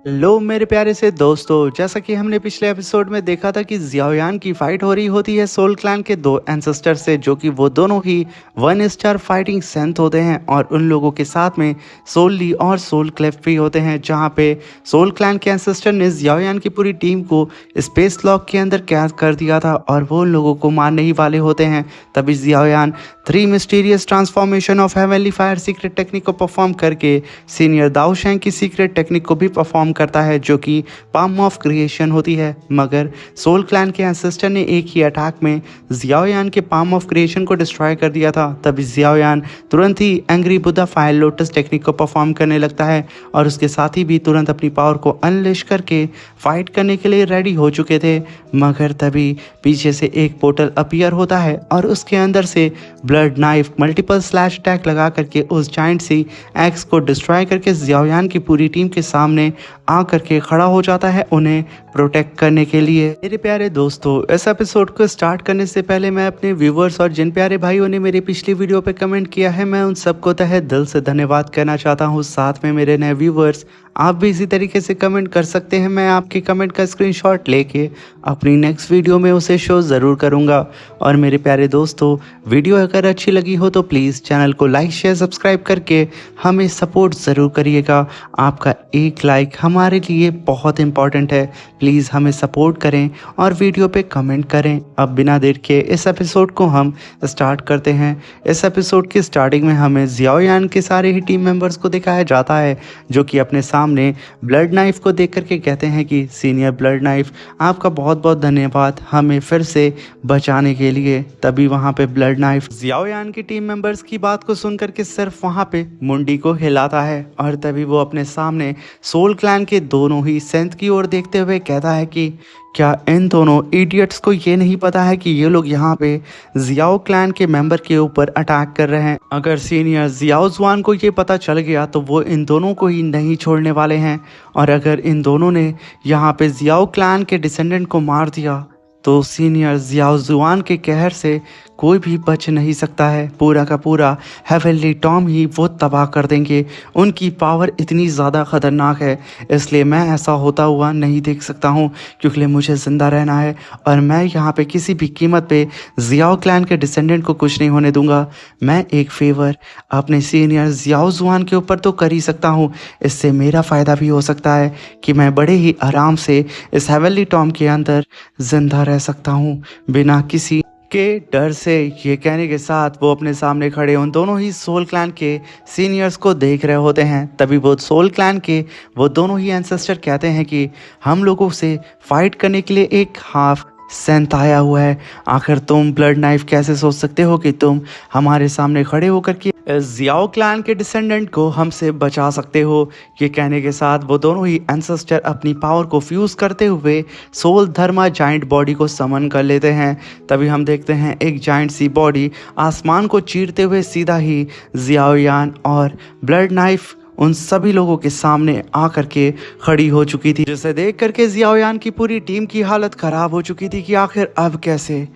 लो मेरे प्यारे से दोस्तों, जैसा कि हमने पिछले एपिसोड में देखा था कि जियाओयान की फाइट हो रही होती है सोल क्लैन के दो एंसेस्टर से, जो कि वो दोनों ही 1 स्टार फाइटिंग सेंथ होते हैं और उन लोगों के साथ में सोल ली और सोल क्लेफ्ट भी होते हैं, जहां पे सोल क्लैन के एंसेस्टर ने जियाओयान की पूरी टीम को स्पेस लॉक के अंदर कैद कर दिया था और वो उन लोगों को मारने ही वाले होते हैं। तभी Xiaoyan 3 mysterious transformation of heavenly fire secret technique को परफॉर्म करके सीनियर दाओशैंग की सीक्रेट टेक्निक को भी परफॉर्म करता है, जो कि पाम ऑफ क्रिएशन होती है। मगर सोल क्लैन के एंसेस्टर ने एक ही अटैक में जियाओयान के पाम ऑफ क्रिएशन को डिस्ट्रॉय कर दिया था। तभी जियाओयान तुरंत ही angry Buddha fire lotus technique को परफॉर्म करने लगता है और उसके साथ ही भी तुरंत अपनी पावर को अनलिश करके फाइट करने के लिए रेडी हो चुके थे। मगर तभी पीछे से एक पोर्टल अपीयर होता है और उसके अंदर से blunt knife multiple slash attack लगा करके उस जाइंट सी एक्स को डिस्ट्रॉय करके जियाओयान की पूरी टीम के सामने आ करके खड़ा हो जाता है उन्हें प्रोटेक्ट करने के लिए। मेरे प्यारे दोस्तों, इस एपिसोड को स्टार्ट करने से पहले मैं अपने व्यूवर्स और जिन प्यारे भाइयों ने मेरी पिछली वीडियो पे कमेंट किया है, मैं उन सबको तहे दिल से धन्यवाद कहना चाहता हूँ। साथ में मेरे नए व्यूवर्स, आप भी इसी तरीके से कमेंट कर सकते हैं। मैं आपके कमेंट का स्क्रीनशॉट लेके अपनी नेक्स्ट वीडियो में उसे शो ज़रूर करूँगा। और मेरे प्यारे दोस्तों, वीडियो अगर अच्छी लगी हो तो प्लीज़ चैनल को लाइक शेयर सब्सक्राइब करके हमें सपोर्ट ज़रूर करिएगा। आपका एक लाइक हमारे लिए बहुत इंपॉर्टेंट है। प्लीज़ हमें सपोर्ट करें और वीडियो पे कमेंट करें। अब बिना देर के इस एपिसोड को हम स्टार्ट करते हैं। इस एपिसोड की स्टार्टिंग में हमें जियाओयान के सारे ही टीम मेंबर्स को दिखाया जाता है, जो कि अपने सामने ब्लड नाइफ को देख करके कहते हैं कि सीनियर ब्लड नाइफ, आपका बहुत बहुत धन्यवाद हमें फिर से बचाने के लिए। तभी वहाँ पे ब्लड नाइफ जियाओयान की टीम मेंबर्स की बात को सुन करके सिर्फ वहाँ पे मुंडी को हिलाता है और तभी वो अपने सामने सोल क्लैन के दोनों ही सेंथ की ओर देखते हुए कहता है कि क्या इन दोनों इडियट्स को ये नहीं पता है कि ये लोग यहाँ पे जियाओ क्लैन के मेंबर के ऊपर अटैक कर रहे हैं। अगर सीनियर जियाओ जुआन को ये पता चल गया तो वो इन दोनों को ही नहीं छोड़ने वाले हैं, और अगर इन दोनों ने यहाँ पे जियाओ क्लैन के डिसेंडेंट को मार दिया तो सीनियर जियाओ जुआन के कहर से कोई भी बच नहीं सकता है। पूरा का पूरा हेवनली टॉम ही वो तबाह कर देंगे। उनकी पावर इतनी ज़्यादा ख़तरनाक है, इसलिए मैं ऐसा होता हुआ नहीं देख सकता हूँ, क्योंकि मुझे ज़िंदा रहना है और मैं यहाँ पे किसी भी कीमत पे जियाओ क्लैन के डिसेंडेंट को कुछ नहीं होने दूंगा। मैं एक फेवर अपने सीनियर जियाओ जुआन के ऊपर तो कर ही सकता हूँ, इससे मेरा फ़ायदा भी हो सकता है कि मैं बड़े ही आराम से इस हेवनली टॉम के अंदर ज़िंदा रह सकता हूँ बिना किसी के डर से। ये कहने के साथ वो अपने सामने खड़े उन दोनों ही सोल क्लैन के सीनियर्स को देख रहे होते हैं। तभी वो सोल क्लैन के वो दोनों ही एंसेस्टर कहते हैं कि हम लोगों से फाइट करने के लिए एक हाफ सेंथ आया हुआ है। आखिर तुम ब्लड नाइफ कैसे सोच सकते हो कि तुम हमारे सामने खड़े होकर के जियाओ क्लैन के डिसेंडेंट को हमसे बचा सकते हो। ये कहने के साथ वो दोनों ही एंसेस्टर अपनी पावर को फ्यूज़ करते हुए सोल धर्मा जाइंट बॉडी को समन कर लेते हैं। तभी हम देखते हैं एक जाइंट सी बॉडी आसमान को चीरते हुए सीधा ही जियाओयान और ब्लड नाइफ उन सभी लोगों के सामने आकर के खड़ी हो चुकी थी, जिसे देख करके जियाओयान की पूरी टीम की हालत खराब हो चुकी थी कि आखिर अब कैसे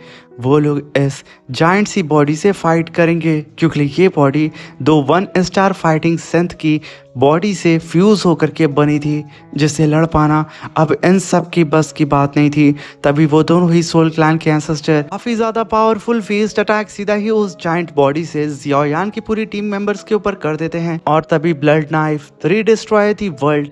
वो लोग इस जाइंट सी बॉडी से फाइट करेंगे, क्योंकि ये बॉडी 1 स्टार फाइटिंग सेंथ की बॉडी से फ्यूज़ होकर के बनी थी, जिससे लड़ पाना अब इन सब की बस की बात नहीं थी। तभी वो दोनों ही सोल क्लैन के एंसेस्टर काफ़ी ज़्यादा पावरफुल फेस्ड अटैक सीधा ही उस जाइंट बॉडी से जियाओयान की पूरी टीम मेंबर्स के ऊपर कर देते हैं। और तभी blunt knife 3 destroy the world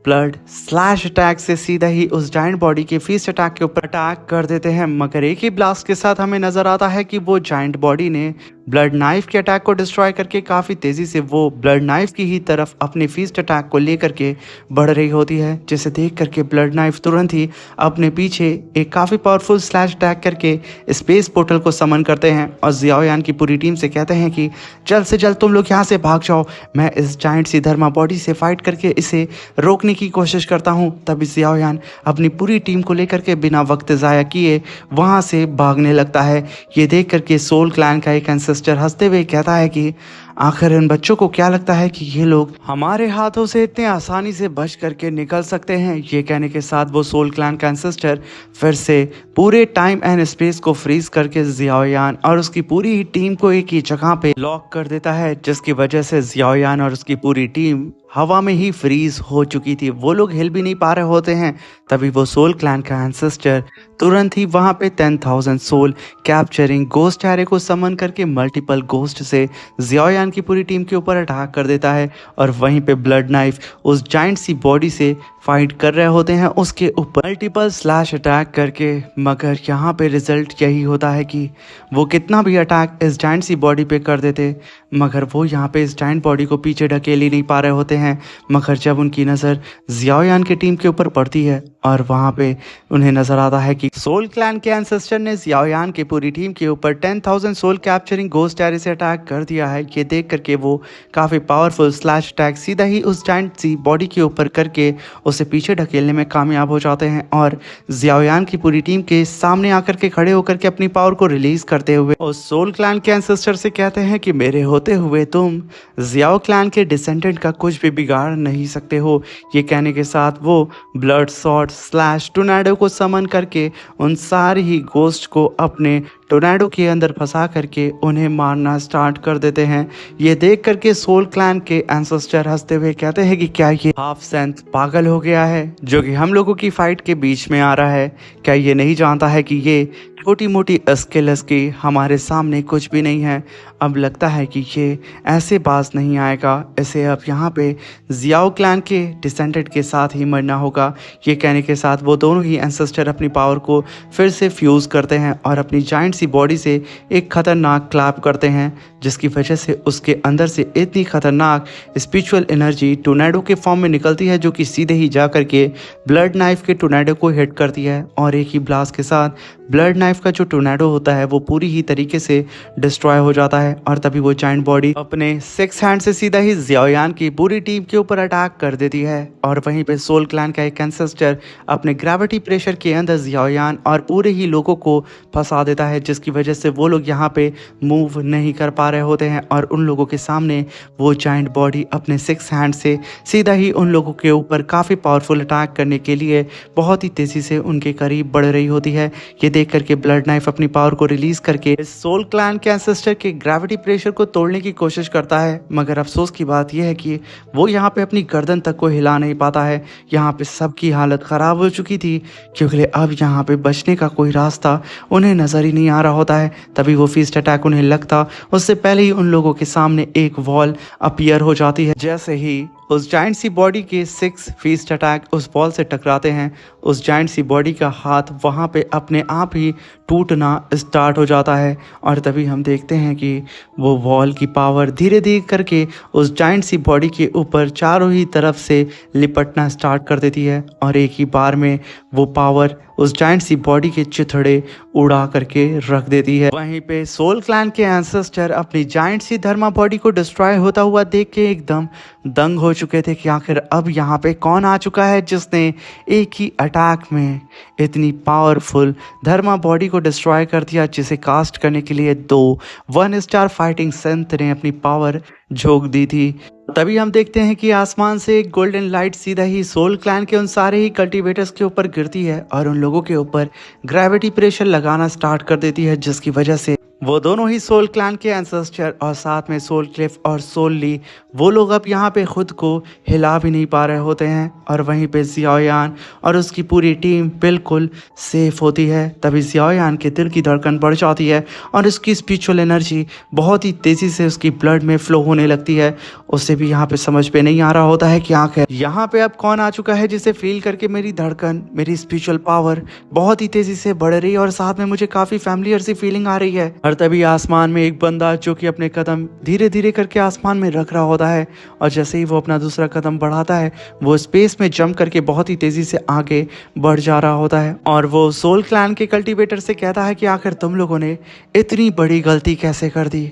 blood slash attack से सीधा ही उस जाइंट बॉडी के फीस्ट अटैक के ऊपर अटैक कर देते हैं। मगर एक ही ब्लास्ट के साथ हमें नजर आता है कि वो जाइंट बॉडी ने ब्लड नाइफ के अटैक को डिस्ट्रॉय करके काफ़ी तेज़ी से वो ब्लड नाइफ की ही तरफ अपने फीस्ट अटैक को लेकर के बढ़ रही होती है, जिसे देख करके ब्लड नाइफ तुरंत ही अपने पीछे एक काफ़ी पावरफुल स्लैश अटैक करके स्पेस पोर्टल को समन करते हैं और जियाओयान की पूरी टीम से कहते हैं कि जल्द से जल्द तुम लोग यहाँ से भाग जाओ, मैं इस जाइंट सी धर्मा बॉडी से फाइट करके इसे रोकने की कोशिश करता हूँ। तभी जियाओयान अपनी पूरी टीम को लेकर के बिना वक्त ज़ाया किए वहाँ से भागने लगता है। ये देख करके सोल क्लैन का एक एंसेस्टर हंसते हुए कहता है कि आखिर इन बच्चों को क्या लगता है कि ये लोग हमारे हाथों से इतने आसानी से बच करके निकल सकते हैं? ये कहने के साथ वो सोल क्लैन का एंसेस्टर फिर से पूरे टाइम एंड स्पेस को फ्रीज करके जियाओयान और उसकी पूरी ही टीम को एक ही जगह पे लॉक कर देता है, जिसकी वजह से जियाओयान और उसकी पूरी टीम हवा में ही फ्रीज हो चुकी थी। वो लोग हिल भी नहीं पा रहे होते हैं। तभी वो सोल क्लैन का एंसेस्टर तुरंत ही वहां पे 10,000 सोल कैप्चरिंग गोस्ट एरे को समन करके मल्टीपल गोस्ट से जियाओयान की पूरी टीम के ऊपर अटैक कर देता है और वहीं पे ब्लड नाइफ उस जाइंट सी बॉडी से फाइट कर रहे होते हैं उसके ऊपर मल्टीपल स्लैश अटैक करके। मगर यहाँ पे रिजल्ट यही होता है कि वो कितना भी अटैक इस जाइंट सी बॉडी पे कर देते, मगर वो यहाँ पे इस जाइंट बॉडी को पीछे ढकेल ही नहीं पा रहे होते हैं। मगर जब उनकी नज़र जियाओयान की टीम के ऊपर पड़ती है और वहाँ पे उन्हें नजर आता है कि सोल क्लैन के एंसेस्टर ने जियाओयान की पूरी टीम के ऊपर 10,000 सोल कैप्चरिंग गोस्ट एरे से अटैक कर दिया है, ये देख करके वो काफ़ी पावरफुल स्लैश अटैक सीधा ही उस जाइंट सी बॉडी के ऊपर करके उसे पीछे ढकेलने में कामयाब हो जाते हैं और जियाओयान की पूरी टीम के सामने आकर के खड़े होकर के अपनी पावर को रिलीज करते हुए उस सोल क्लैन के एंसेस्टर से कहते हैं कि मेरे होते हुए तुम जियाओ क्लैन के डिसेंडेंट का कुछ भी बिगाड़ नहीं सकते हो। ये कहने के साथ वो ब्लड सॉर्ड स्लैश टोर्नेडो को समन करके उन सारी ही गोस्ट को अपने टोर्नेडो के अंदर फंसा करके उन्हें मारना स्टार्ट कर देते हैं। ये देख करके सोल क्लैन के एंसेस्टर हंसते हुए कहते हैं कि क्या ये हाफ सेंथ पागल हो गया है जो कि हम लोगों की फाइट के बीच में आ रहा है? क्या ये नहीं जानता है कि ये छोटी मोटी स्किल्स की हमारे सामने कुछ भी नहीं है? अब लगता है कि ये ऐसे बाज नहीं आएगा, इसे अब यहाँ पे जियाओ क्लैन के डिसेंडेंट के साथ ही मरना होगा। ये कहने के साथ वो दोनों ही एंसेस्टर अपनी पावर को फिर से फ्यूज करते हैं और अपनी जाइंट सी बॉडी से एक खतरनाक क्लैप करते हैं, जिसकी वजह से उसके अंदर से इतनी खतरनाक स्पिरिचुअल एनर्जी टोर्नेडो के फॉर्म में निकलती है जो कि सीधे ही जा करके ब्लड नाइफ के टोर्नेडो को हिट करती है और एक ही ब्लास्ट के साथ ब्लड नाइफ का जो टोर्नेडो होता है वो पूरी ही तरीके से डिस्ट्रॉय हो जाता है। और तभी वो जाइंट बॉडी अपने 6 हैंड से सीधा ही जियाओयान की पूरी टीम के ऊपर अटैक कर देती है और वहीं पे सोल क्लैन का एक एंसेस्टर अपने ग्रेविटी प्रेशर के अंदर जियाओयान और पूरे ही लोगों को फंसा देता है, जिसकी वजह से वो लोग यहाँ पे मूव नहीं कर पा रहे होते हैं और उन लोगों के सामने वो जाइंट बॉडी अपने 6 हैंड से सीधा ही उन लोगों के ऊपर काफ़ी पावरफुल अटैक करने के लिए बहुत ही तेज़ी से उनके करीब बढ़ रही होती है। ये देख करके ब्लड नाइफ अपनी पावर को रिलीज करके सोल क्लैन के एंसेस्टर के ग्रेविटी प्रेशर को तोड़ने की कोशिश करता है, मगर अफसोस की बात यह है कि वो यहाँ पे अपनी गर्दन तक को हिला नहीं पाता है। यहाँ पे सबकी हालत ख़राब हो चुकी थी क्योंकि अब यहाँ पे बचने का कोई रास्ता उन्हें नज़र ही नहीं आ रहा होता है। तभी वो फीस्ट अटैक उन्हें लगता उससे पहले ही उन लोगों के सामने एक वॉल अपीयर हो जाती है। जैसे ही उस जाइंट सी बॉडी के 6 फीस्ट अटैक उस बॉल से टकराते हैं, उस जाइंट सी बॉडी का हाथ वहाँ पे अपने आप ही टूटना स्टार्ट हो जाता है और तभी हम देखते हैं कि वो वॉल की पावर धीरे धीरे करके उस जाइंट सी बॉडी के ऊपर चारों ही तरफ से लिपटना स्टार्ट कर देती है और एक ही बार में वो पावर उस जाइंट सी बॉडी के चिथड़े उड़ा करके रख देती है। वहीं पे सोल क्लैन के एंसेस्टर अपनी जाइंट सी धर्मा बॉडी को डिस्ट्रॉय होता हुआ देख के एकदम दंग हो चुके थे कि आखिर अब यहाँ पे कौन आ चुका है जिसने एक ही अटैक में इतनी पावरफुल धर्मा बॉडी को डिस्ट्रॉय कर दिया, जिसे कास्ट करने के लिए 2 1 स्टार फाइटिंग सेंथ ने अपनी पावर झोंक दी थी। तभी हम देखते हैं कि आसमान से एक गोल्डन लाइट सीधा ही सोल क्लैन के उन सारे ही कल्टीवेटर्स के ऊपर गिरती है और उन लोगों के ऊपर ग्रेविटी प्रेशर लगाना स्टार्ट कर देती है, जिसकी वजह से वो दोनों ही सोल क्लैन के एंसेस्टर और साथ में सोल क्लिफ और सोल ली वो लोग अब यहाँ पे खुद को हिला भी नहीं पा रहे होते हैं और वहीं पे जियाओयान और उसकी पूरी टीम बिल्कुल सेफ होती है। तभी जियाओयान के दिल की धड़कन बढ़ जाती है और उसकी स्पिरिचुअल एनर्जी बहुत ही तेज़ी से उसकी ब्लड में फ्लो होने लगती है। उसे भी यहाँ पे समझ पे नहीं आ रहा होता है कि आखिर यहाँ पे अब कौन आ चुका है जिसे फील करके मेरी धड़कन मेरी स्पिरिचुअल पावर बहुत ही तेज़ी से बढ़ रही है और साथ में मुझे काफ़ी फैमिलियर सी फीलिंग आ रही है। और तभी आसमान में एक बंदा जो कि अपने कदम धीरे धीरे करके आसमान में रख रहा होता है और जैसे ही वो अपना दूसरा कदम बढ़ाता है वो स्पेस में जंप करके बहुत ही तेज़ी से आगे बढ़ जा रहा होता है और वो सोल क्लैन के कल्टीवेटर से कहता है कि आखिर तुम लोगों ने इतनी बड़ी गलती कैसे कर दी?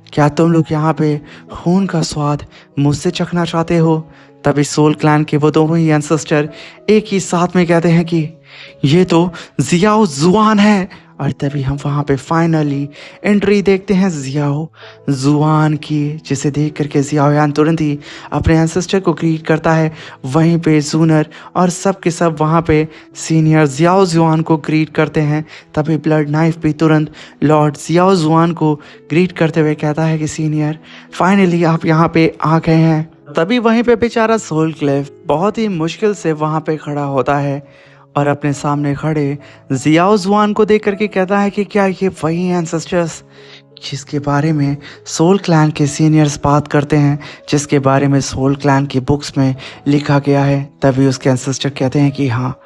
क्या तुम लोग यहाँ पे खून का स्वाद मुझसे चखना चाहते हो? तभी सोल क्लैन के वो दोनों ही एंसेस्टर एक ही साथ में कहते हैं कि ये तो जियाओ जुआन है और तभी हम वहाँ पे फाइनली एंट्री देखते हैं जियाओ जुआन की, जिसे देख करके जियाओयान तुरंत ही अपने एंसेस्टर को ग्रीट करता है। वहीं पे जूनर और सब के सब वहाँ पे सीनियर जियाओ जुआन को ग्रीट करते हैं। तभी ब्लड नाइफ भी तुरंत लॉर्ड जियाओ जुआन को ग्रीट करते हुए कहता है कि सीनियर फाइनली आप यहाँ पे आ गए हैं। तभी वहीं पे बेचारा सोल क्लेव बहुत ही मुश्किल से वहाँ पे खड़ा होता है और अपने सामने खड़े जियाओ जुआन को देख करके कहता है कि क्या ये वही एंसेस्टर्स जिसके बारे में सोल क्लैन के सीनियर्स बात करते हैं, जिसके बारे में सोल क्लैन की बुक्स में लिखा गया है। तभी उसके एंसेस्टर कहते हैं कि हाँ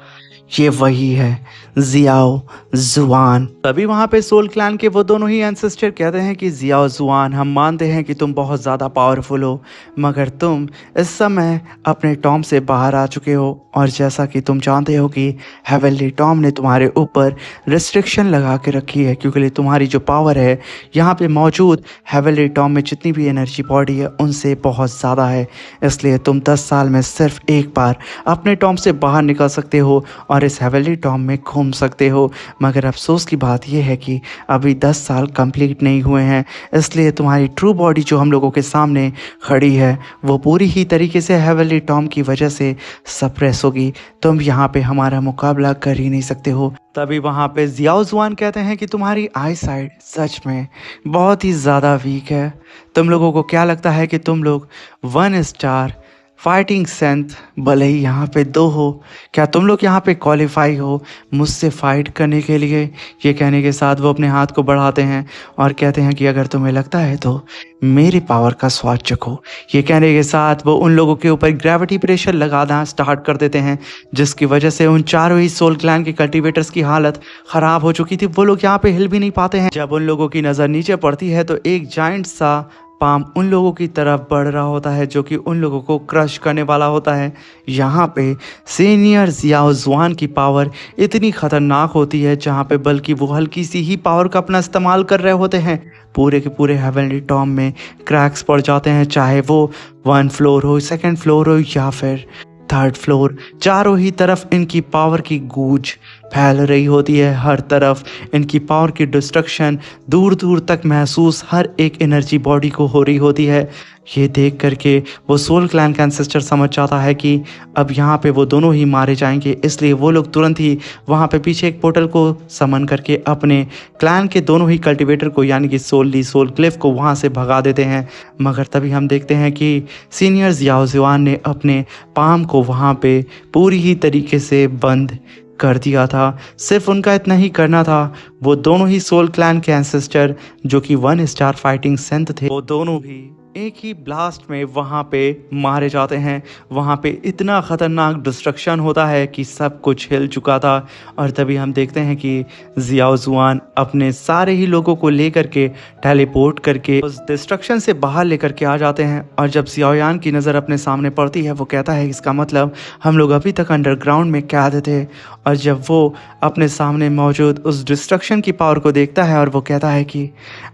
ये वही है जियाओ जुआन। तभी वहाँ पे सोल क्लैन के वो दोनों ही एंसेस्टर कहते हैं कि जियाओ जुआन, हम मानते हैं कि तुम बहुत ज़्यादा पावरफुल हो, मगर तुम इस समय अपने टॉम से बाहर आ चुके हो। और जैसा कि तुम जानते हो कि हेवनली टॉम ने तुम्हारे ऊपर रिस्ट्रिक्शन लगा के रखी है, क्योंकि तुम्हारी जो पावर है यहाँ पे मौजूद हेवनली टॉम में जितनी भी एनर्जी बॉडी है उनसे बहुत ज़्यादा है। इसलिए तुम 10 साल में सिर्फ एक बार अपने टॉम से बाहर निकल सकते हो और इस हेवनली टॉम में घूम सकते हो। मगर अफसोस की बात यह है कि अभी 10 साल कंप्लीट नहीं हुए हैं, इसलिए तुम्हारी ट्रू बॉडी जो हम लोगों के सामने खड़ी है वो पूरी ही तरीके से हेवनली टॉम की वजह से सप्रेस होगी। तुम यहाँ पे हमारा मुकाबला कर ही नहीं सकते हो। तभी वहाँ पे जियाओ जुआन कहते हैं कि तुम्हारी आई साइड सच में बहुत ही ज़्यादा वीक है। तुम लोगों को क्या लगता है कि तुम लोग 1 स्टार फाइटिंग सेंथ भले ही यहाँ पे 2 हो, क्या तुम लोग यहाँ पे क्वालिफाई हो मुझसे फाइट करने के लिए? ये कहने के साथ वो अपने हाथ को बढ़ाते हैं और कहते हैं कि अगर तुम्हें लगता है तो मेरी पावर का स्वाद चखो। ये कहने के साथ वो उन लोगों के ऊपर ग्रेविटी प्रेशर लगाना स्टार्ट कर देते हैं, जिसकी वजह से उन चारों ही सोल क्लैन के कल्टीवेटर्स की हालत ख़राब हो चुकी थी। वो लोग यहाँ पे हिल भी नहीं पाते हैं। जब उन लोगों की नज़र नीचे पड़ती है तो एक जाइंट सा पाम उन लोगों की तरफ बढ़ रहा होता है, जो कि उन लोगों को क्रश करने वाला होता है। यहाँ पे सीनियर जियाओ जुआन की पावर इतनी ख़तरनाक होती है, जहाँ पे बल्कि वो हल्की सी ही पावर का अपना इस्तेमाल कर रहे होते हैं, पूरे के पूरे हेवनली टॉम में क्रैक्स पड़ जाते हैं। चाहे वो 1 फ्लोर हो, 2nd फ्लोर हो या फिर 3rd फ्लोर, चारों ही तरफ इनकी पावर की गूंज फैल रही होती है। हर तरफ इनकी पावर की डिस्ट्रक्शन दूर दूर तक महसूस हर एक एनर्जी बॉडी को हो रही होती है। ये देख करके वो सोल क्लैन का एंसेस्टर समझ जाता है कि अब यहाँ पे वो दोनों ही मारे जाएंगे, इसलिए वो लोग तुरंत ही वहाँ पे पीछे एक पोर्टल को समन करके अपने क्लैन के दोनों ही कल्टीवेटर को यानी कि सोल क्लिफ को वहाँ से भगा देते हैं। मगर तभी हम देखते हैं कि सीनियर जियाओ जुआन ने अपने पाम को वहाँ पे पूरी ही तरीके से बंद कर दिया था। सिर्फ उनका इतना ही करना था। वो दोनों ही सोल क्लैन के एंसेस्टर जो कि 1 स्टार फाइटिंग सेंथ थे, वो दोनों भी एक ही ब्लास्ट में वहाँ पे मारे जाते हैं। वहाँ पे इतना ख़तरनाक डिस्ट्रक्शन होता है कि सब कुछ हिल चुका था। और तभी हम देखते हैं कि जियाओ जुआन अपने सारे ही लोगों को लेकर के टेलीपोर्ट करके उस डिस्ट्रक्शन से बाहर लेकर के आ जाते हैं। और जब जियाओयान की नज़र अपने सामने पड़ती है, वो कहता है इसका मतलब हम लोग अभी तक अंडरग्राउंड में कैद थे। और जब वो अपने सामने मौजूद उस डिस्ट्रक्शन की पावर को देखता है और वो कहता है कि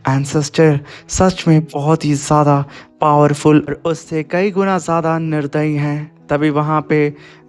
एंसेस्टर सच में बहुत ही ज़्यादा पावरफुल और उससे कई गुना ज़्यादा निर्दयी हैं। तभी वहाँ पे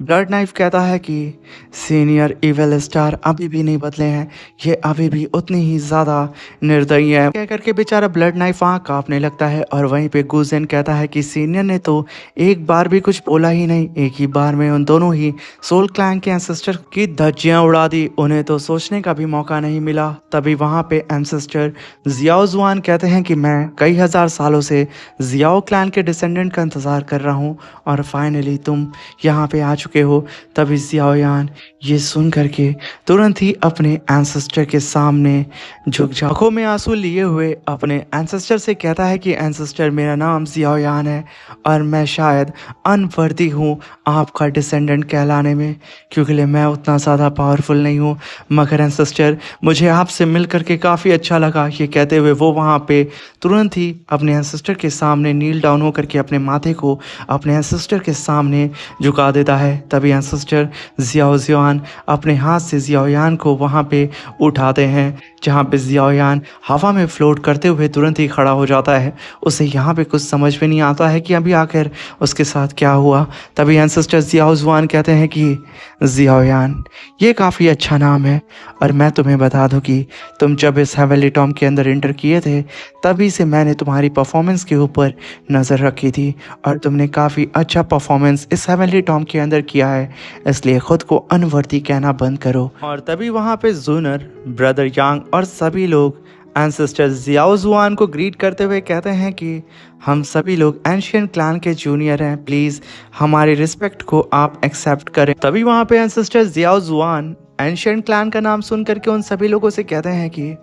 ब्लड नाइफ कहता है कि सीनियर इविल स्टार अभी भी नहीं बदले हैं, ये अभी भी उतनी ही ज़्यादा निर्दयी है। कह करके बेचारा ब्लड नाइफ वहाँ काँपने लगता है। और वहीं पे गुजेन कहता है कि सीनियर ने तो एक बार भी कुछ बोला ही नहीं, एक ही बार में उन दोनों ही सोल क्लैन के एंसेस्टर की धज्जियाँ उड़ा दी, उन्हें तो सोचने का भी मौका नहीं मिला। तभी वहाँ पे एंसेस्टर जियाओ जुआन कहते हैं कि मैं कई हजार सालों से जियाओ क्लैन के डिसेंडेंट का इंतज़ार कर रहा हूँ और फाइनली तुम यहाँ पे आ चुके हो। तभी जियाओयान ये सुन करके तुरंत ही अपने एंसेस्टर के सामने झुक जा, आंखों में आंसू लिए हुए अपने एंसेस्टर से कहता है कि एंसेस्टर मेरा नाम जियाओयान है और मैं शायद अनवर्दी हूँ आपका डिसेंडेंट कहलाने में, क्योंकि मैं उतना ज़्यादा पावरफुल नहीं हूँ। मगर एंसेस्टर मुझे आपसे मिल करके काफ़ी अच्छा लगा। ये कहते हुए वो वहाँ पे तुरंत ही अपने एंसेस्टर के सामने नील डाउन होकर के अपने माथे को अपने एंसेस्टर के सामने झुका देता है। तभी एंसेस्टर जियाओ जुआन अपने हाथ से जियाओयान को वहाँ पे उठाते हैं। जहाँ पे जियाओयान हवा में फ्लोट करते हुए तुरंत ही खड़ा हो जाता है। उसे यहाँ पे कुछ समझ में नहीं आता है कि अभी आखिर उसके साथ क्या हुआ। तभी एंसेस्टर जियाओ जुआन कहते हैं कि जियाओयान, ये काफ़ी अच्छा नाम है, और मैं तुम्हें बता दूं कि तुम जब इस हेवनली टॉम के अंदर एंटर किए थे तभी से मैंने तुम्हारी परफॉर्मेंस के ऊपर नज़र रखी थी, और तुमने काफ़ी अच्छा परफॉर्मेंस इस हेवनली टॉम के अंदर किया है, इसलिए खुद को अनवर्दी कहना बंद करो। और तभी वहाँ पे जूनर, ब्रदर यांग और सभी लोग एंसेस्टर जियाओ जुआन को ग्रीट करते हुए कहते हैं कि हम सभी लोग एंशियंट क्लैन के जूनियर हैं, प्लीज़ हमारी रिस्पेक्ट को आप एक्सेप्ट करें। तभी वहाँ पे एंसेस्टर जियाओ जुआन एंशियंट क्लैन का नाम सुन करके उन सभी लोगों से कहते हैं कि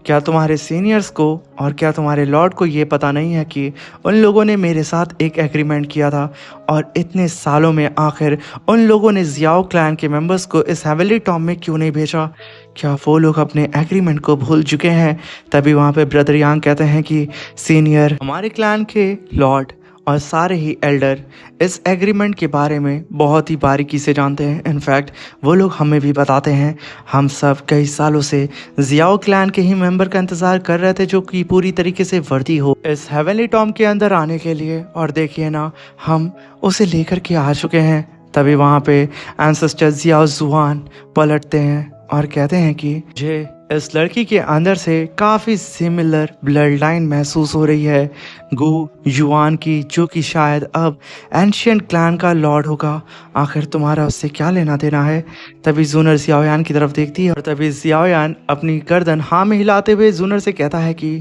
क्या तुम्हारे सीनियर्स को और क्या तुम्हारे लॉर्ड को ये पता नहीं है कि उन लोगों ने मेरे साथ एक एग्रीमेंट किया था, और इतने सालों में आखिर उन लोगों ने जियाओ क्लैन के मेंबर्स को इस हेवनली टॉम में क्यों नहीं भेजा? क्या वो लोग अपने एग्रीमेंट को भूल चुके हैं? तभी वहाँ पे ब्रदर यांग कहते हैं कि सीनियर, हमारे क्लैन के लॉर्ड और सारे ही एल्डर इस एग्रीमेंट के बारे में बहुत ही बारीकी से जानते हैं। इनफैक्ट वो लोग हमें भी बताते हैं। हम सब कई सालों से जियाओ क्लैन के ही मेंबर का इंतज़ार कर रहे थे जो कि पूरी तरीके से वर्दी हो इस हेवनली टॉम के अंदर आने के लिए, और देखिए ना, हम उसे लेकर के आ चुके हैं। तभी वहाँ पे एंसेस्टर जियाओ जुआन पलटते हैं और कहते हैं कि मुझे इस लड़की के अंदर से काफ़ी सिमिलर ब्लड लाइन महसूस हो रही है गु युआन की, जो कि शायद अब एंशियंट क्लैन का लॉर्ड होगा। आखिर तुम्हारा उससे क्या लेना देना है? तभी जूनर जियाओयान की तरफ देखती है, और तभी जियाओयान अपनी गर्दन हाँ में हिलाते हुए जूनर से कहता है कि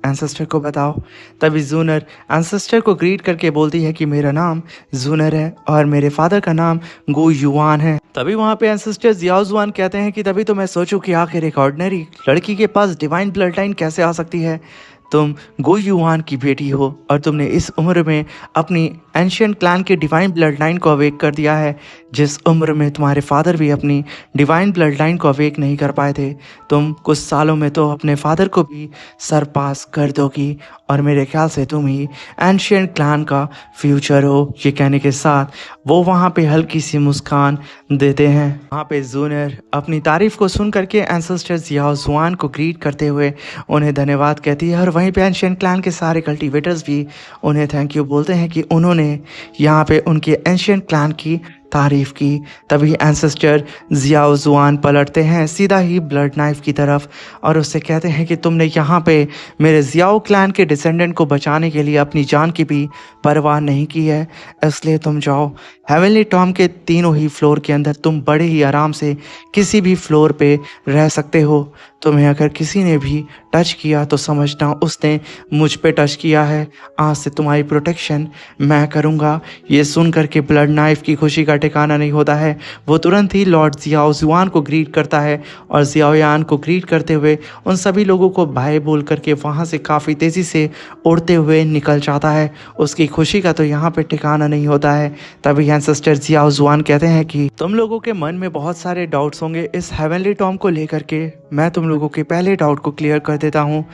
एंसेस्टर को बताओ। तभी जूनर एंसेस्टर को ग्रीट करके बोलती है कि मेरा नाम जूनर है और मेरे फादर का नाम गु युआन है। तभी वहाँ पे एंसेस्टर जियाओ जुआन कहते हैं कि तभी तो मैं सोचूं कि आखिर एक ऑर्डिनरी लड़की के पास डिवाइन ब्लड लाइन कैसे आ सकती है। तुम गु युआन की बेटी हो और तुमने इस उम्र में अपनी एंशियंट क्लैन के डिवाइन ब्लड लाइन को अवेक कर दिया है, जिस उम्र में तुम्हारे फादर भी अपनी डिवाइन ब्लड लाइन को अवेक नहीं कर पाए थे। तुम कुछ सालों में तो अपने फादर को भी सरपास कर दोगी, और मेरे ख्याल से तुम ही एंशियंट क्लैन का फ्यूचर हो। ये कहने के साथ वो वहाँ पे हल्की सी मुस्कान देते हैं। वहाँ पे जूनर अपनी तारीफ को सुन करके एंसेस्टर जियाओ जुआन को ग्रीट करते हुए उन्हें धन्यवाद कहती है, और वहीं पे एंशियंट क्लैन के सारे कल्टीवेटर्स भी उन्हें थैंक यू बोलते हैं कि उन्होंने यहाँ पे उनके एंशियंट क्लैन की तारीफ की। तभी एंसेस्टर जियाओ जुआन पलटते हैं सीधा ही ब्लड नाइफ की तरफ, और उससे कहते हैं कि तुमने यहाँ पे मेरे जियाओ क्लैन के डिसेंडेंट को बचाने के लिए अपनी जान की भी परवाह नहीं की है, इसलिए तुम जाओ। हेवनली टॉम के तीनों ही फ्लोर के अंदर तुम बड़े ही आराम से किसी भी फ्लोर पे रह सकते हो। तुम्हें अगर किसी ने भी टच किया तो समझना उसने मुझ पे टच किया है। आज से तुम्हारी प्रोटेक्शन मैं करूँगा। ये सुन करके ब्लड नाइफ की खुशी का ठिकाना नहीं होता है। वो तुरंत ही लॉर्ड जियाओ जुआन को ग्रीट करता है, और जियाओयान को ग्रीट करते हुए उन सभी लोगों को बाय बोल करके वहाँ से काफ़ी तेज़ी से उड़ते हुए निकल जाता है। उसकी खुशी का तो यहाँ पे ठिकाना नहीं होता है। तभी एंसेस्टर जियाओ जुआन कहते हैं कि तुम लोगों के मन में बहुत सारे डाउट्स होंगे इस हेवनली टॉम को लेकर के। मैं तुम लोगों के पहले डाउट को क्लियर कर देता हूँ।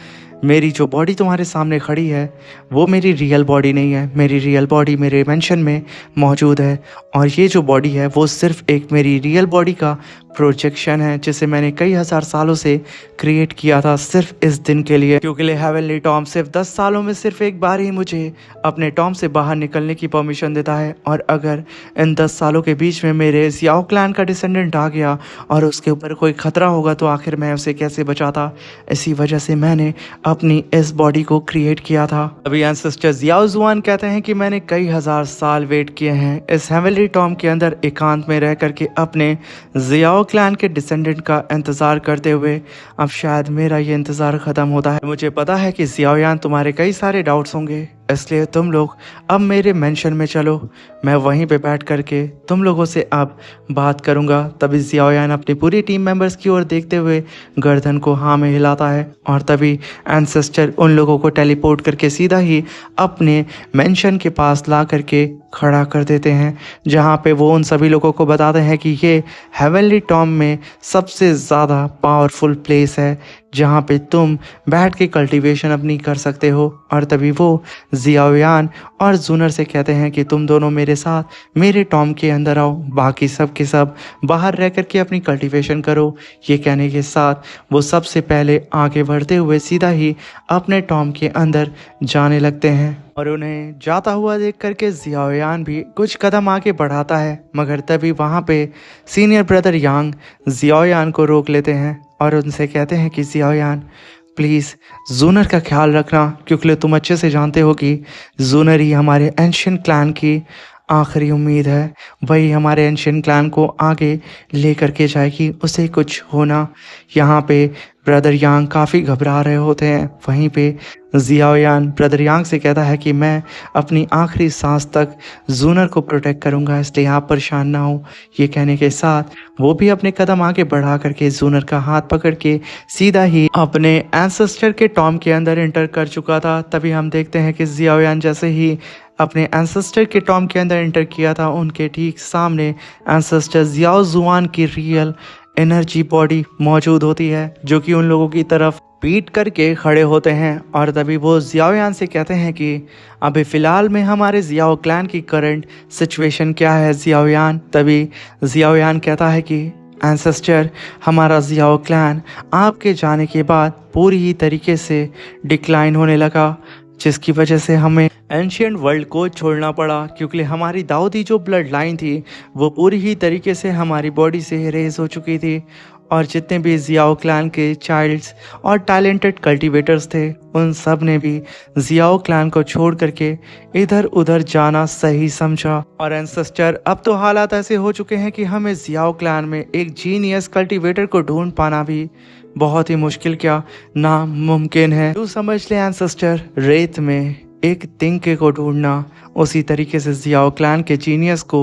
मेरी जो बॉडी तुम्हारे सामने खड़ी है वो मेरी रियल बॉडी नहीं है। मेरी रियल बॉडी मेरे मेंशन में मौजूद है, और ये जो बॉडी है वो सिर्फ एक मेरी रियल बॉडी का प्रोजेक्शन है, जिसे मैंने कई हजार सालों से क्रिएट किया था सिर्फ इस दिन के लिए। क्योंकि हेवनली टॉम सिर्फ 10 सालों में सिर्फ एक बार ही मुझे अपने टॉम से बाहर निकलने की परमिशन देता है, और अगर इन 10 सालों के बीच में मेरे जियाओ क्लैन का डिसेंडेंट आ गया और उसके ऊपर कोई खतरा होगा तो आखिर मैं उसे कैसे बचाता। इसी वजह से मैंने अपनी इस बॉडी को क्रिएट किया था। अभी एंसेस्टर जियाओ जुआन कहते हैं कि मैंने कई हजार साल वेट किए हैं इस हेवनली टॉम के अंदर एकांत में रह करके अपने जियाओ क्लैन के डिसेंडेंट का इंतज़ार करते हुए। अब शायद मेरा ये इंतज़ार ख़त्म होता है। मुझे पता है कि जियाओयान तुम्हारे कई सारे डाउट्स होंगे, इसलिए तुम लोग अब मेरे मेंशन में चलो। मैं वहीं पे बैठ करके तुम लोगों से अब बात करूंगा। तभी जियाओयान अपनी पूरी टीम मेंबर्स की ओर देखते हुए गर्दन को हाँ में हिलाता है, और तभी एंसेस्टर उन लोगों को टेलीपोर्ट करके सीधा ही अपने मेंशन के पास ला करके खड़ा कर देते हैं, जहाँ पे वो उन सभी लोगों को बताते हैं कि ये हेवनली टॉम में सबसे ज़्यादा पावरफुल प्लेस है जहाँ पे तुम बैठ के कल्टीवेशन अपनी कर सकते हो। और तभी वो जियाओयान और जूनर से कहते हैं कि तुम दोनों मेरे साथ मेरे टॉम के अंदर आओ, बाकी सब के सब बाहर रह कर के अपनी कल्टीवेशन करो। ये कहने के साथ वो सबसे पहले आगे बढ़ते हुए सीधा ही अपने टॉम के अंदर जाने लगते हैं और उन्हें जाता हुआ देख करके जियाओयान भी कुछ कदम आगे बढ़ाता है, मगर तभी वहाँ पे सीनियर ब्रदर यांग जियाओयान को रोक लेते हैं और उनसे कहते हैं कि जियाओयान प्लीज़ जूनर का ख्याल रखना, क्योंकि तुम अच्छे से जानते हो कि जूनर ही हमारे एंशियंट क्लैन की आखिरी उम्मीद है। वही हमारे एंशियंट क्लैन को आगे ले करके जाएगी, उसे कुछ होना। यहाँ पे ब्रदर यांग काफ़ी घबरा रहे होते हैं। वहीं पे जियाओयान ब्रदर यांग से कहता है कि मैं अपनी आखिरी सांस तक जूनर को प्रोटेक्ट करूँगा, इसलिए आप परेशान ना हो। ये कहने के साथ वो भी अपने कदम आगे बढ़ा करके जूनर का हाथ पकड़ के सीधा ही अपने एंसेस्टर के टॉम के अंदर एंटर कर चुका था। तभी हम देखते हैं कि जियाओयान जैसे ही अपने एंसेस्टर के टॉम के अंदर एंटर किया था, उनके ठीक सामने एंसेस्टर जियाओ जुआन की रियल एनर्जी बॉडी मौजूद होती है, जो कि उन लोगों की तरफ पीट करके खड़े होते हैं। और तभी वो जियाओयान से कहते हैं कि अभी फ़िलहाल में हमारे जियाओ क्लैन की करंट सिचुएशन क्या है जियाओयान। तभी जियाओयान कहता है कि एंसेस्टर, हमारा जियाओ क्लैन आपके जाने के बाद पूरी ही तरीके से डिक्लाइन होने लगा, जिसकी वजह से हमें एंशियंट वर्ल्ड को छोड़ना पड़ा, क्योंकि हमारी दाऊदी जो ब्लड लाइन थी वो पूरी ही तरीके से हमारी बॉडी से इरेज हो चुकी थी। और जितने भी जियाओ क्लैन के चाइल्ड्स और टैलेंटेड कल्टीवेटर्स थे, उन सब ने भी जियाओ क्लैन को छोड़ करके इधर उधर जाना सही समझा। और एंसेस्टर, अब तो हालात ऐसे हो चुके हैं कि हमें जियाओ क्लैन में एक जीनियस कल्टीवेटर को ढूंढ पाना भी बहुत ही मुश्किल क्या नामुमकिन है। तू समझ ले एंसेस्टर, रेत में एक तिनके को ढूंढना उसी तरीके से जियाओ क्लैन के जीनियस को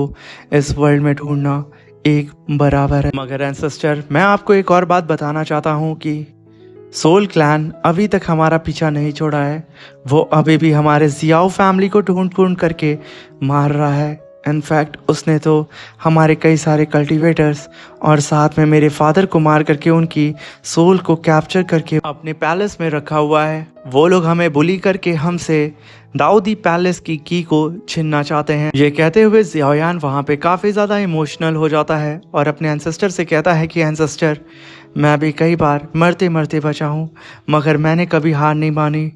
इस वर्ल्ड में ढूंढना एक बराबर है। मगर एंसेस्टर, मैं आपको एक और बात बताना चाहता हूँ कि सोल क्लैन अभी तक हमारा पीछा नहीं छोड़ा है। वो अभी भी हमारे जियाओ फैमिली को ढूंढ ढूंढ करके मार रहा है। इनफैक्ट उसने तो हमारे कई सारे कल्टीवेटर्स और साथ में मेरे फादर को मार करके उनकी सोल को कैप्चर करके अपने पैलेस में रखा हुआ है। वो लोग हमें बुली करके हमसे दाऊदी पैलेस की की को छीनना चाहते हैं। ये कहते हुए जियाओयान वहाँ पे काफ़ी ज़्यादा इमोशनल हो जाता है और अपने एंसेस्टर से कहता है कि एंसेस्टर, मैं भी कई बार मरते मरते बचा हूँ, मगर मैंने कभी हार नहीं मानी,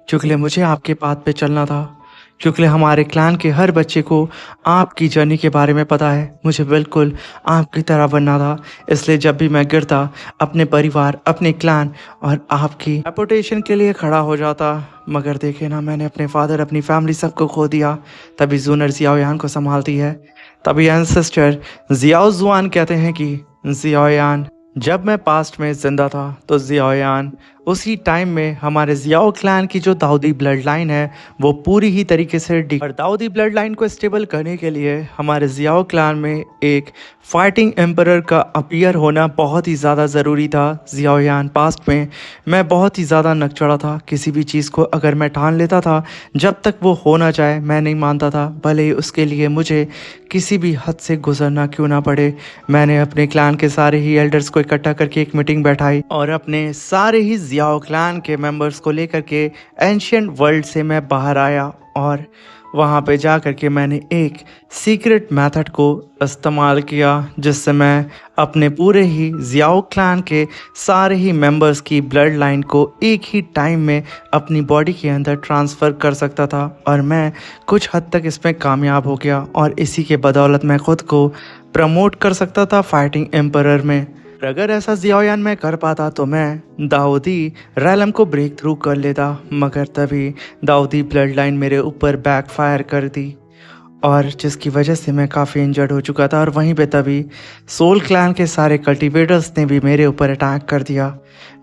क्योंकि मुझे आपके बात पे चलना था, क्योंकि हमारे क्लैन के हर बच्चे को आपकी जर्नी के बारे में पता है। मुझे बिल्कुल आपकी तरह बनना था, इसलिए जब भी मैं गिरता अपने परिवार, अपने क्लैन और आपकी रेपुटेशन के लिए खड़ा हो जाता। मगर देखे ना, मैंने अपने फादर, अपनी फैमिली सबको खो दिया। तभी जूनर जियाओयान को संभालती है। तभी एंसेस्टर जियाओ जुआन कहते हैं कि जियाओयान, जब मैं पास्ट में जिंदा था तो जियाओयान उसी टाइम में हमारे जियाओ क्लैन की जो दाऊदी ब्लड लाइन है वो पूरी ही तरीके से और दाऊदी ब्लड लाइन को स्टेबल करने के लिए हमारे जियाओ क्लैन में एक फाइटिंग एम्परर का अपीयर होना बहुत ही ज़्यादा ज़रूरी था। जियाओयान, पास्ट में मैं बहुत ही ज़्यादा नक चढ़ा था। किसी भी चीज़ को अगर मैं ठान लेता था, जब तक वो हो ना जाए मैं नहीं मानता था, भले ही उसके लिए मुझे किसी भी हद से गुजरना क्यों ना पड़े। मैंने अपने क्लैन के सारे ही एल्डर्स को इकट्ठा करके एक मीटिंग बैठाई और अपने सारे ही जियाओ क्लैन के मेंबर्स को लेकर के एंशियंट वर्ल्ड से मैं बाहर आया और वहाँ पे जा कर के मैंने एक सीक्रेट मेथड को इस्तेमाल किया, जिससे मैं अपने पूरे ही जियाओ क्लैन के सारे ही मेंबर्स की ब्लड लाइन को एक ही टाइम में अपनी बॉडी के अंदर ट्रांसफ़र कर सकता था। और मैं कुछ हद तक इसमें कामयाब हो गया और इसी के बदौलत मैं ख़ुद को प्रमोट कर सकता था फाइटिंग एम्परर में। अगर ऐसा जियाओयान मैं कर पाता तो मैं दाऊदी रैलम को ब्रेक थ्रू कर लेता, मगर तभी दाऊदी ब्लड लाइन मेरे ऊपर बैकफायर कर दी और जिसकी वजह से मैं काफ़ी इंजर्ड हो चुका था। और वहीं पे तभी सोल क्लैन के सारे कल्टीवेटर्स ने भी मेरे ऊपर अटैक कर दिया।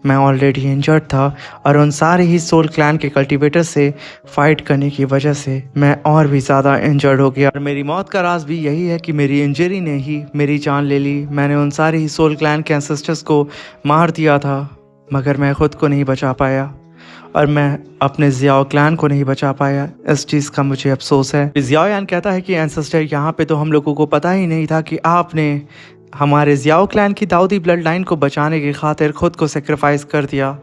मैं ऑलरेडी इंजर्ड था और उन सारे ही सोल क्लैन के कल्टीवेटर से फाइट करने की वजह से मैं और भी ज़्यादा इंजर्ड हो गया। और मेरी मौत का राज भी यही है कि मेरी इंजरी ने ही मेरी जान ले ली। मैंने उन सारे ही सोल क्लैन के एंसेस्टर्स को मार दिया था, मगर मैं ख़ुद को नहीं बचा पाया। और मैं अपने जियाओ क्लैन को नहीं बचा पाया। इस चीज़ का मुझे अफसोस है। जियाओ यान कहता है कि एंसेस्टर यहाँ पे तो हम लोगों को पता ही नहीं था कि आपने हमारे जियाओ क्लैन की दाऊदी ब्लड लाइन को बचाने की खातिर खुद को सेक्रीफाइस कर दिया।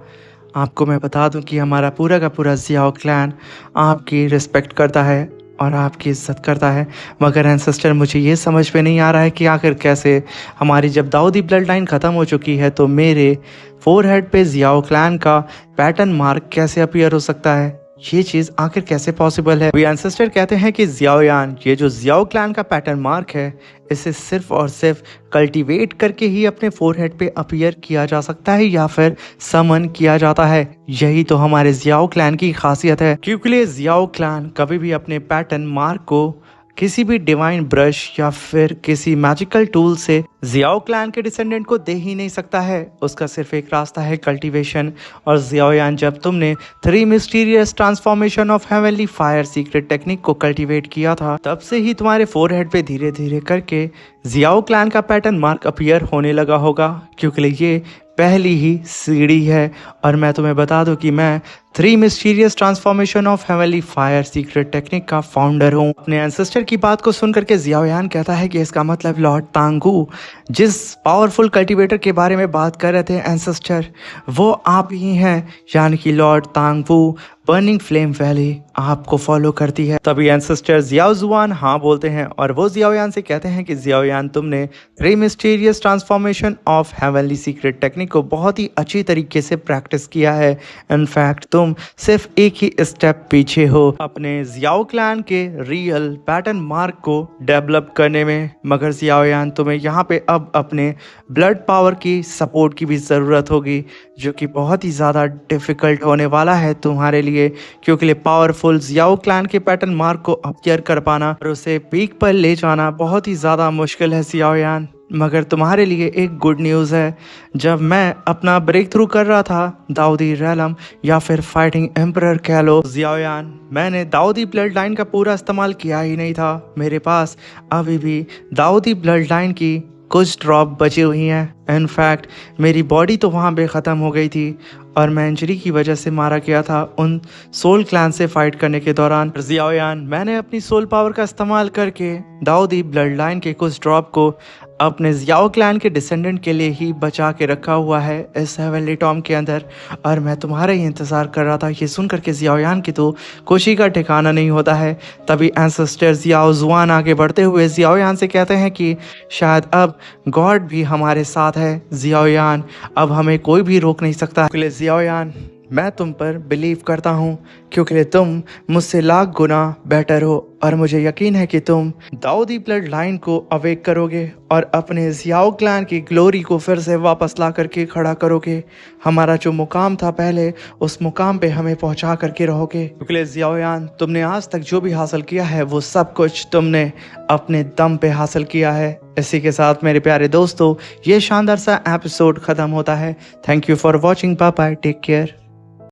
आपको मैं बता दूं कि हमारा पूरा का पूरा जियाओ क्लैन आपकी रिस्पेक्ट करता है और आपकी इज्जत करता है, मगर एंसेस्टर मुझे ये समझ में नहीं आ रहा है कि आखिर कैसे हमारी जब दाऊदी ब्लड लाइन ख़त्म हो चुकी है तो मेरे फोरहेड पे जियाओ क्लैन का पैटर्न मार्क कैसे अपीयर हो सकता है। ये चीज़ आखिर कैसे पॉसिबल है। वी एंसेस्टर कहते हैं कि जियाओ यान, ये जो जियाओ क्लैन का पैटर्न मार्क है, इसे सिर्फ और सिर्फ कल्टीवेट करके ही अपने फोरहेड पे अपीयर किया जा सकता है या फिर समन किया जाता है। यही तो हमारे जियाओ क्लैन की खासियत है, क्योंकि जियाओ क्लैन कभी भी अपने पैटर्न मार्क को किसी भी डिवाइन ब्रश या फिर किसी मैजिकल टूल से जियाओ क्लैन के डिसेंडेंट को दे ही नहीं सकता है। उसका सिर्फ एक रास्ता है, कल्टीवेशन। और जियाओ यान, जब तुमने 3 mysterious transformation of heavenly fire secret technique को कल्टीवेट किया था, तब से ही तुम्हारे फोरहेड पे धीरे धीरे करके जियाओ क्लैन का पैटर्न मार्क अपीयर होने लगा होगा, क्योंकि ये पहली ही सीढ़ी है। और मैं तुम्हें बता दूं कि मैं 3 mysterious transformation of heavenly fire secret technique का फाउंडर हूँ। अपने एंसेस्टर की बात को सुन करके जियाओ यान कहता है कि इसका मतलब लॉर्ड तांगू, जिस पावरफुल कल्टीवेटर के बारे में बात कर रहे थे एंसेस्टर, वो आप ही हैं, यानी कि Lord Tangu burning flame valley आपको फॉलो करती है। तभी एंसेस्टर जियाओ जुआन हाँ बोलते हैं और वो जियाओ यान से कहते हैं कि जियाओ यान, तुमने 3 mysterious transformation of heavenly secret technique को बहुत ही अच्छी तरीके से प्रैक्टिस किया है। इनफैक्ट तुम सिर्फ एक ही स्टेप पीछे हो अपने जियाओ क्लैन के रियल पैटर्न मार्क को डेवलप करने में। मगर जियाओ यान, तुम्हें यहाँ पे अब अपने ब्लड पावर की सपोर्ट की भी ज़रूरत होगी, जो कि बहुत ही ज़्यादा डिफ़िकल्ट होने वाला है तुम्हारे लिए, क्योंकि पावरफुल जियाओ क्लैन के पैटर्न मार्क को अपीयर कर पाना और उसे पीक पर ले जाना बहुत ही ज़्यादा मुश्किल है जियाओ यान। मगर तुम्हारे लिए एक गुड न्यूज़ है। जब मैं अपना ब्रेक थ्रू कर रहा था दाऊदी रेलम या फिर फाइटिंग एम्परर कह लो जियाओ यान, मैंने दाऊदी ब्लड लाइन का पूरा इस्तेमाल किया ही नहीं था। मेरे पास अभी भी दाऊदी ब्लड लाइन की कुछ ड्रॉप बची हुई हैं। इनफैक्ट मेरी बॉडी तो वहाँ पे ख़त्म हो गई थी और मैं इंजरी की वजह से मारा गया था उन सोल क्लैन से फाइट करने के दौरान। जियाओ यान, मैंने अपनी सोल पावर का इस्तेमाल करके दाऊदी ब्लड लाइन के कुछ ड्रॉप को अपने जियाओ क्लैन के डिसेंडेंट के लिए ही बचा के रखा हुआ है इस हेवनली टॉम के अंदर, और मैं तुम्हारा ही इंतज़ार कर रहा था। ये सुन करके जियाओ यान की तो खुशी का ठिकाना नहीं होता है। तभी एंसेस्टर जियाओ जुआन आगे बढ़ते हुए जियाओ यान से कहते हैं कि शायद अब गॉड भी हमारे साथ है जियाओ यान, अब हमें कोई भी रोक नहीं सकता। जियाओ यान, मैं तुम पर बिलीव करता हूँ, क्योंकि तुम मुझसे लाख गुना बेटर हो और मुझे यकीन है कि तुम दाऊदी ब्लड लाइन को अवेक करोगे और अपने जियाओ क्लैन की ग्लोरी को फिर से वापस ला करके खड़ा करोगे। हमारा जो मुकाम था पहले, उस मुकाम पे हमें पहुंचा करके रहोगे। क्योंकि जियाओ यान, तुमने आज तक जो भी हासिल किया है वो सब कुछ तुमने अपने दम पे हासिल किया है। इसी के साथ मेरे प्यारे दोस्तों, ये शानदार सा एपिसोड ख़त्म होता है। Thank you for watching. Bye bye, take care.